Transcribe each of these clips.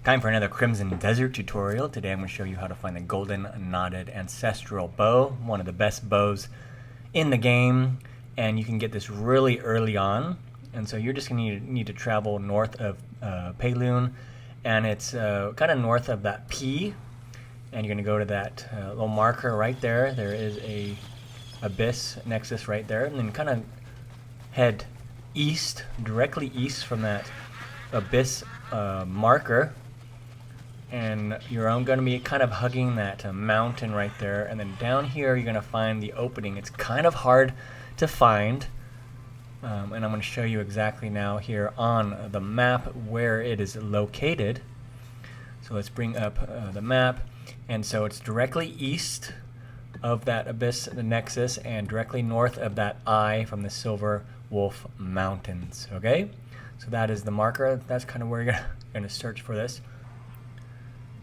Time for another Crimson Desert tutorial. Today I'm going to show you how to find the golden knotted ancestral bow, one of the best bows in the game, and you can get this really early on. And so you're just going to need to travel north of Payloon, and it's kind of north of that P, and you're going to go to that little marker right there. There is a abyss nexus right there, and then kind of head east, directly east from that abyss marker. And you're going to be kind of hugging that mountain right there, and then down here you're going to find the opening. It's kind of hard to find, and I'm going to show you exactly now here on the map where it is located. So let's bring up the map, and so it's directly east of that abyss, the nexus, and directly north of that eye from the Silver Wolf Mountains. Okay, so that is the marker. That's kind of where you're going to search for this.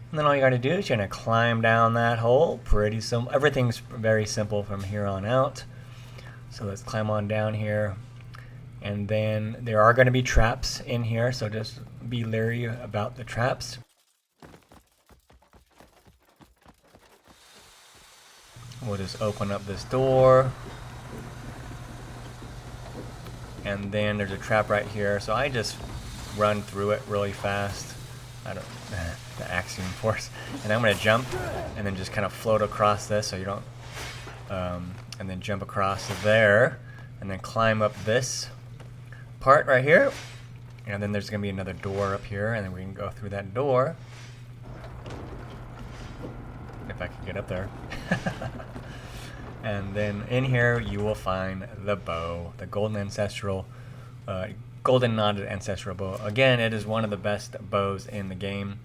And then all you got to do is you're going to climb down that hole. Pretty simple. Everything's very simple from here on out. So let's climb on down here. And then there are going to be traps in here, so just be leery about the traps. We'll just open up this door. And then there's a trap right here, so I just run through it really fast. The axiom force, and I'm going to jump and then just kind of float across this so you don't and then jump across there and then climb up this part right here, and then there's going to be another door up here, and then we can go through that door if I can get up there. And then in here you will find the bow, the golden knotted ancestral bow. Again, it is one of the best bows in the game,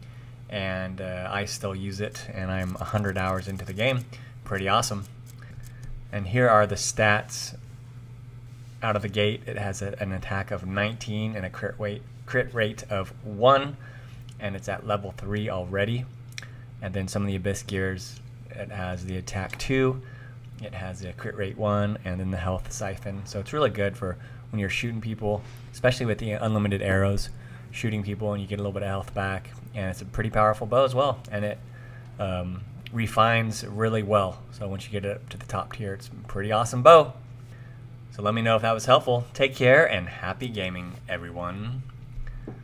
and I still use it, and I'm 100 hours into the game. Pretty awesome. And here are the stats out of the gate. It has an attack of 19 and a crit rate of 1, and it's at level 3 already. And then some of the abyss gears, it has the attack 2, it has a crit rate 1, and then the health siphon. So it's really good for when you're shooting people, especially with the unlimited arrows, shooting people, and you get a little bit of health back. And it's a pretty powerful bow as well, and it refines really well. So once you get it up to the top tier, it's a pretty awesome bow. So let me know if that was helpful. Take care and happy gaming, everyone.